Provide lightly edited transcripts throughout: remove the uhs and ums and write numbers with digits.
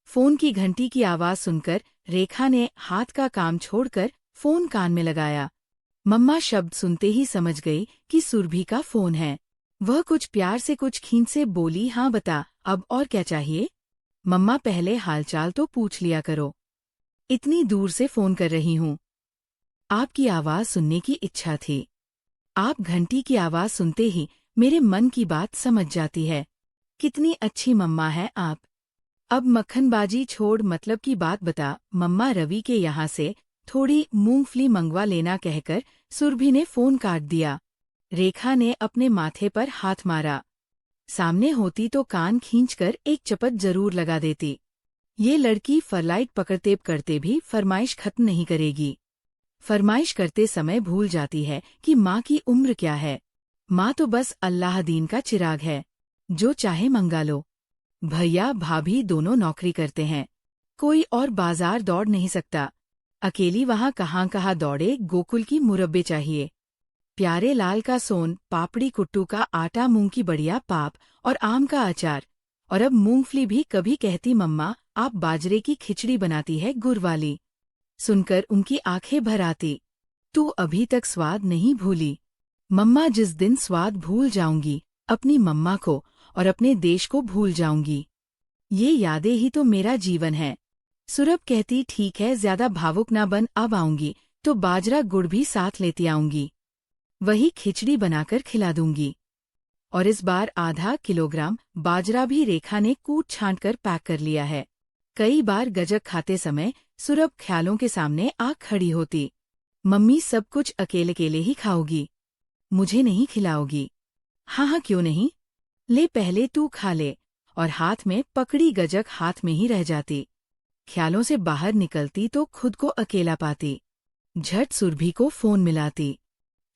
Phone की घंटी की आवाज सुनकर रेखा ने हाथ का काम छोड़कर फोन कान में लगाया। मम्मा शब्द सुनते ही समझ गई कि सुरभि का फोन है। वह कुछ प्यार से कुछ खींच से बोली, हाँ बता, अब और क्या चाहिए? मम्मा पहले हालचाल तो पूछ लिया करो। इतनी दूर से फोन कर रही हूँ। आपकी आवाज सुनने की इच्छा थी। आप घंटी की आवाज सुनते ही मेरे मन की बात समझ जाती है। कितनी अच्छी मम्मा है आप। अब मक्खनबाजी छोड़ मतलब की बात बता। मम्मा रवि के यहाँ से थोड़ी मूंगफली मंगवा लेना कहकर सुरभि ने फोन काट दिया। रेखा ने अपने माथे पर हाथ मारा। सामने होती तो कान खींचकर एक चपत जरूर लगा देती। ये लड़की फ्लाइट पकड़ते करते भी फरमाइश खत्म नहीं करेगी। फरमाइश करते समय भूल जाती है कि माँ की उम्र क्या है। माँ तो बस अल्लाह दीन का चिराग है, जो चाहे मंगा लो। भैया भाभी दोनों नौकरी करते हैं, कोई और बाजार दौड़ नहीं सकता। अकेली वहाँ कहाँ दौड़े। गोकुल की मुरब्बे चाहिए, प्यारे लाल का सोन पापड़ी, कुट्टू का आटा, मूंग की बढ़िया पाप और आम का अचार। और अब मूंगफली भी। कभी कहती, मम्मा आप बाजरे की खिचड़ी बनाती है गुड़ वाली। सुनकर उनकी आंखें भर आती। तू अभी तक स्वाद नहीं भूली। मम्मा, जिस दिन स्वाद भूल जाऊंगी अपनी मम्मा को और अपने देश को भूल जाऊंगी। ये यादें ही तो मेरा जीवन है। सुरभ कहती, ठीक है, ज्यादा भावुक ना बन, अब आऊंगी तो बाजरा गुड़ भी साथ लेती आऊंगी। वही खिचड़ी बनाकर खिला दूंगी। और इस बार आधा किलोग्राम बाजरा भी रेखा ने कूट छांट कर पैक कर लिया है। कई बार गजक खाते समय सुरभ ख्यालों के सामने आ खड़ी होती। मम्मी सब कुछ अकेले अकेले ही खाओगी, मुझे नहीं खिलाओगी? हाँ हाँ क्यों नहीं, ले पहले तू खा ले। और हाथ में पकड़ी गजक हाथ में ही रह जाती। ख्यालों से बाहर निकलती तो खुद को अकेला पाती। झट सुरभि को फोन मिलाती।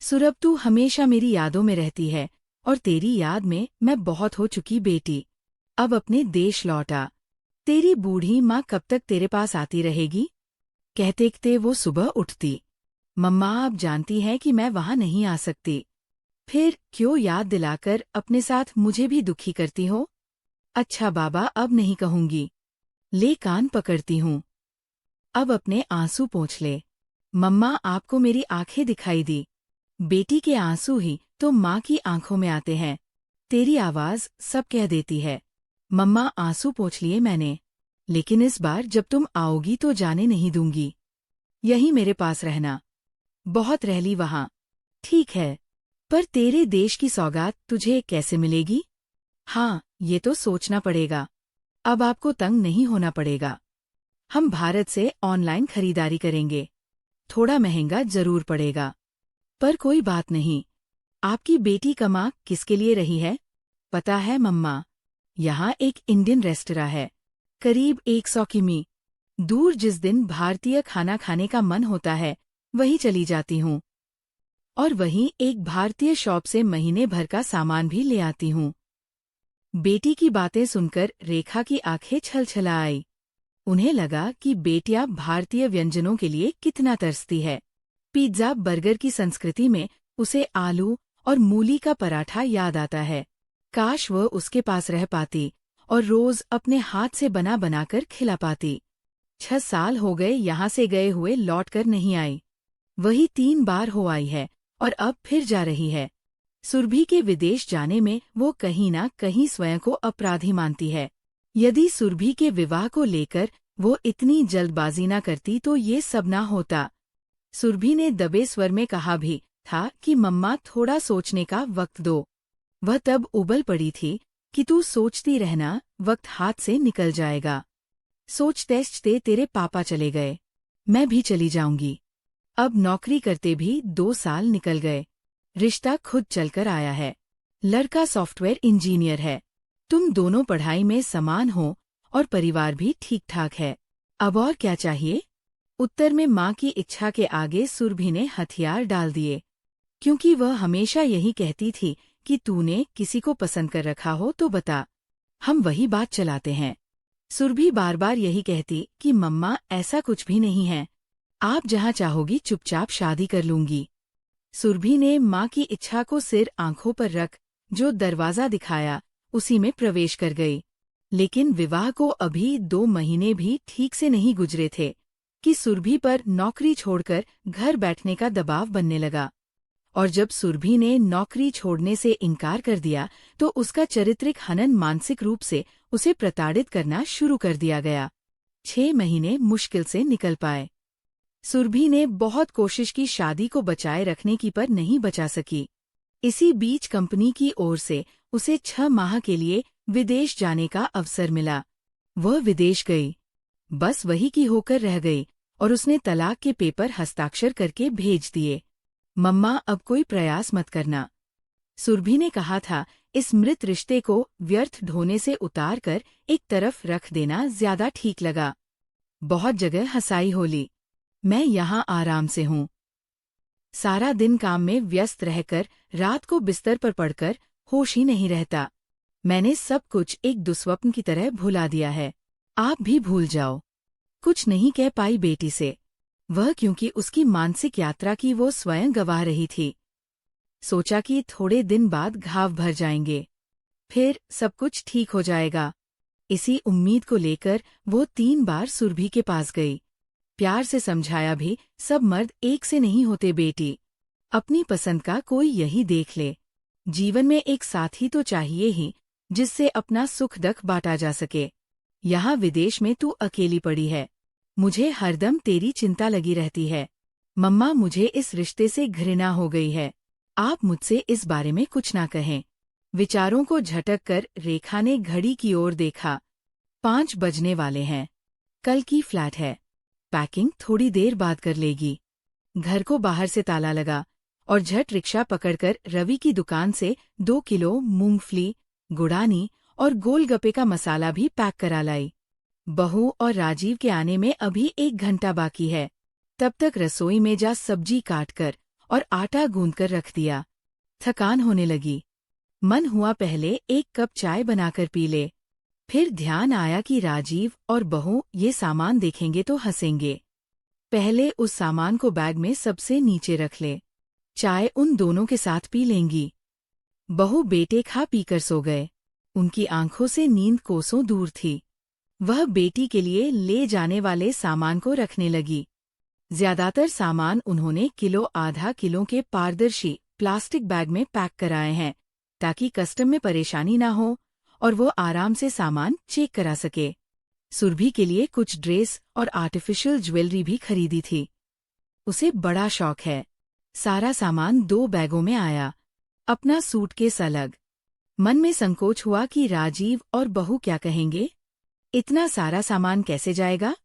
सुरभ, तू हमेशा मेरी यादों में रहती है और तेरी याद में मैं बहुत हो चुकी बेटी। अब अपने देश लौटा। तेरी बूढ़ी माँ कब तक तेरे पास आती रहेगी? कहते कहते वो सुबह उठती। मम्मा आप जानती हैं कि मैं वहाँ नहीं आ सकती। फिर क्यों याद दिलाकर अपने साथ मुझे भी दुखी करती हो? अच्छा बाबा, अब नहीं कहूंगी। ले कान पकड़ती हूँ। अब अपने आंसू पोंछ ले। मम्मा आपको मेरी आंखें दिखाई दी। बेटी के आंसू ही तो माँ की आंखों में आते हैं। तेरी आवाज सब कह देती है। मम्मा आंसू पोंछ लिए मैंने, लेकिन इस बार जब तुम आओगी तो जाने नहीं दूंगी। यहीं मेरे पास रहना। बहुत रह ली वहाँ, ठीक है, पर तेरे देश की सौगात तुझे कैसे मिलेगी? हाँ, ये तो सोचना पड़ेगा। अब आपको तंग नहीं होना पड़ेगा। हम भारत से ऑनलाइन खरीदारी करेंगे। थोड़ा महंगा जरूर पड़ेगा, पर कोई बात नहीं। आपकी बेटी कमा किसके लिए रही है? पता है मम्मा, यहाँ एक इंडियन रेस्टोरेंट है, करीब 100 किमी दूर। जिस दिन भारतीय खाना खाने का मन होता है वहीं चली जाती हूँ, और वहीं एक भारतीय शॉप से महीने भर का सामान भी ले आती हूँ। बेटी की बातें सुनकर रेखा की आंखें छलछला आई। उन्हें लगा कि बेटियां भारतीय व्यंजनों के लिए कितना तरसती है। पिज्जा बर्गर की संस्कृति में उसे आलू और मूली का पराठा याद आता है। काश वह उसके पास रह पाती और रोज अपने हाथ से बना बनाकर खिला पाती। 6 साल हो गए यहाँ से गए हुए, लौटकर नहीं आई। वही 3 बार हो आई है और अब फिर जा रही है। सुरभि के विदेश जाने में वो कहीं ना कहीं स्वयं को अपराधी मानती है। यदि सुरभि के विवाह को लेकर वो इतनी जल्दबाजी न करती तो ये सब ना होता। सुरभि ने दबे स्वर में कहा भी था कि मम्मा थोड़ा सोचने का वक्त दो। वह तब उबल पड़ी थी कि तू सोचती रहना, वक्त हाथ से निकल जाएगा। सोचते तेरे पापा चले गए, मैं भी चली जाऊंगी। अब नौकरी करते भी 2 साल निकल गए। रिश्ता खुद चलकर आया है। लड़का सॉफ्टवेयर इंजीनियर है। तुम दोनों पढ़ाई में समान हो और परिवार भी ठीक ठाक है। अब और क्या चाहिए? उत्तर में माँ की इच्छा के आगे सुरभि ने हथियार डाल दिए, क्योंकि वह हमेशा यही कहती थी कि तूने किसी को पसंद कर रखा हो तो बता, हम वही बात चलाते हैं। सुरभि बार बार यही कहती कि मम्मा ऐसा कुछ भी नहीं है, आप जहाँ चाहोगी चुपचाप शादी कर लूंगी। सुरभि ने माँ की इच्छा को सिर आंखों पर रख जो दरवाजा दिखाया उसी में प्रवेश कर गई। लेकिन विवाह को अभी 2 महीने भी ठीक से नहीं गुजरे थे कि सुरभि पर नौकरी छोड़कर घर बैठने का दबाव बनने लगा। और जब सुरभि ने नौकरी छोड़ने से इनकार कर दिया तो उसका चारित्रिक हनन मानसिक रूप से उसे प्रताड़ित करना शुरू कर दिया गया। 6 महीने मुश्किल से निकल पाए। सुरभि ने बहुत कोशिश की शादी को बचाए रखने की, पर नहीं बचा सकी। इसी बीच कंपनी की ओर से उसे 6 माह के लिए विदेश जाने का अवसर मिला। वह विदेश गई, बस वही की होकर रह गई और उसने तलाक के पेपर हस्ताक्षर करके भेज दिए। मम्मा, अब कोई प्रयास मत करना। सुरभि ने कहा था, इस मृत रिश्ते को व्यर्थ ढोने से उतार कर एक तरफ रख देना ज्यादा ठीक लगा। बहुत जगह हंसाई होली, मैं यहाँ आराम से हूँ। सारा दिन काम में व्यस्त रहकर रात को बिस्तर पर पड़कर होश ही नहीं रहता। मैंने सब कुछ एक दुस्वप्न की तरह भुला दिया है। आप भी भूल जाओ। कुछ नहीं कह पाई बेटी से, वह क्योंकि उसकी मानसिक यात्रा की वो स्वयं गवाह रही थी। सोचा कि थोड़े दिन बाद घाव भर जाएंगे, फिर सब कुछ ठीक हो जाएगा। इसी उम्मीद को लेकर वो 3 बार सुरभि के पास गई। प्यार से समझाया भी, सब मर्द एक से नहीं होते बेटी। अपनी पसंद का कोई यही देख ले। जीवन में एक साथी तो चाहिए ही, जिससे अपना सुख दुख बांटा जा सके। यहाँ विदेश में तू अकेली पड़ी है। मुझे हरदम तेरी चिंता लगी रहती है। मम्मा, मुझे इस रिश्ते से घृणा हो गई है। आप मुझसे इस बारे में कुछ ना कहें। विचारों को झटक कर रेखा ने घड़ी की ओर देखा। 5 बजने वाले हैं। कल की फ्लैट है। पैकिंग थोड़ी देर बाद कर लेगी। घर को बाहर से ताला लगा और झट रिक्शा पकड़कर रवि की दुकान से 2 किलो मूंगफली, गुड़ानी और गोलगप्पे का मसाला भी पैक करा लाई। बहू और राजीव के आने में अभी 1 घंटा बाकी है। तब तक रसोई में जा सब्जी काटकर और आटा गूंदकर रख दिया। थकान होने लगी। मन हुआ पहले 1 कप चाय बनाकर पी ले। फिर ध्यान आया कि राजीव और बहू ये सामान देखेंगे तो हंसेंगे। पहले उस सामान को बैग में सबसे नीचे रख ले। चाय उन दोनों के साथ पी लेंगी। बहू बेटे खा पीकर सो गए। उनकी आंखों से नींद कोसों दूर थी। वह बेटी के लिए ले जाने वाले सामान को रखने लगी। ज्यादातर सामान उन्होंने किलो-आधा किलो के पारदर्शी प्लास्टिक बैग में पैक कराए हैं, ताकि कस्टम में परेशानी ना हो और वो आराम से सामान चेक करा सके। सुरभि के लिए कुछ ड्रेस और आर्टिफिशियल ज्वेलरी भी खरीदी थी। उसे बड़ा शौक है। सारा सामान 2 बैगों में आया, अपना सूटकेस अलग। मन में संकोच हुआ कि राजीव और बहू क्या कहेंगे। इतना सारा सामान कैसे जाएगा?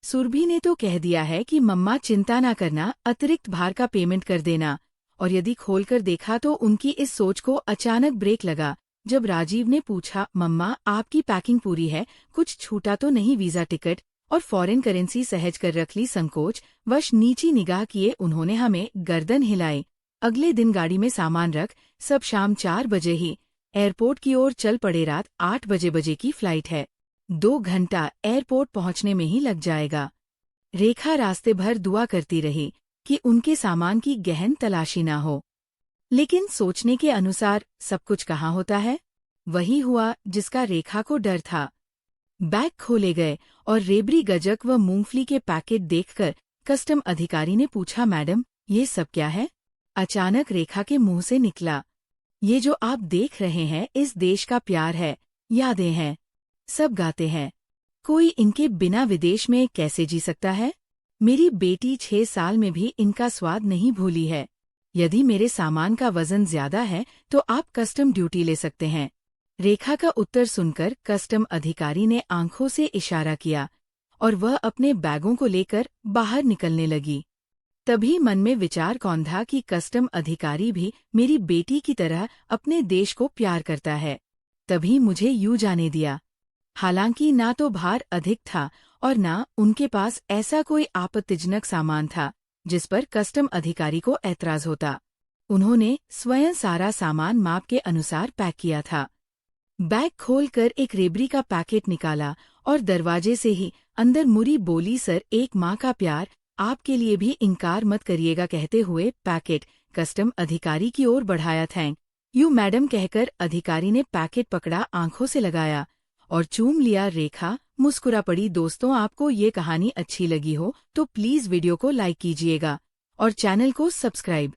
सुरभि ने तो कह दिया है कि मम्मा चिंता ना करना, अतिरिक्त भार का पेमेंट कर देना। और यदि खोलकर देखा तो उनकी इस सोच को अचानक ब्रेक लगा जब राजीव ने पूछा, मम्मा आपकी पैकिंग पूरी है, कुछ छूटा तो नहीं? वीजा टिकट और फॉरेन करेंसी सहज कर रख ली। संकोच वश नीची निगाह किए उन्होंने हमें गर्दन हिलाई। अगले दिन गाड़ी में सामान रख सब शाम 4 बजे ही एयरपोर्ट की ओर चल पड़े। रात 8 बजे की फ्लाइट है। 2 घंटा एयरपोर्ट पहुंचने में ही लग जाएगा। रेखा रास्ते भर दुआ करती रही कि उनके सामान की गहन तलाशी ना हो। लेकिन सोचने के अनुसार सब कुछ कहाँ होता है। वही हुआ जिसका रेखा को डर था। बैग खोले गए और रेबड़ी गजक व मूंगफली के पैकेट देखकर कस्टम अधिकारी ने पूछा, मैडम ये सब क्या है? अचानक रेखा के मुंह से निकला, ये जो आप देख रहे हैं इस देश का प्यार है, यादें हैं। सब गाते हैं, कोई इनके बिना विदेश में कैसे जी सकता है? मेरी बेटी 6 साल में भी इनका स्वाद नहीं भूली है। यदि मेरे सामान का वजन ज्यादा है तो आप कस्टम ड्यूटी ले सकते हैं। रेखा का उत्तर सुनकर कस्टम अधिकारी ने आंखों से इशारा किया और वह अपने बैगों को लेकर बाहर निकलने लगी। तभी मन में विचार कौंधा कि कस्टम अधिकारी भी मेरी बेटी की तरह अपने देश को प्यार करता है, तभी मुझे यूं जाने दिया। हालांकि ना तो भार अधिक था और ना उनके पास ऐसा कोई आपत्तिजनक सामान था जिस पर कस्टम अधिकारी को ऐतराज होता। उन्होंने स्वयं सारा सामान माप के अनुसार पैक किया था। बैग खोलकर एक रेबड़ी का पैकेट निकाला और दरवाजे से ही अंदर मुरी बोली, सर एक माँ का प्यार, आपके लिए भी इनकार मत करिएगा। कहते हुए पैकेट कस्टम अधिकारी की ओर बढ़ाया। थैंक यू मैडम कहकर अधिकारी ने पैकेट पकड़ा, आंखों से लगाया और चूम लिया। रेखा मुस्कुरा पड़ी। दोस्तों, आपको ये कहानी अच्छी लगी हो तो प्लीज़ वीडियो को लाइक कीजिएगा और चैनल को सब्सक्राइब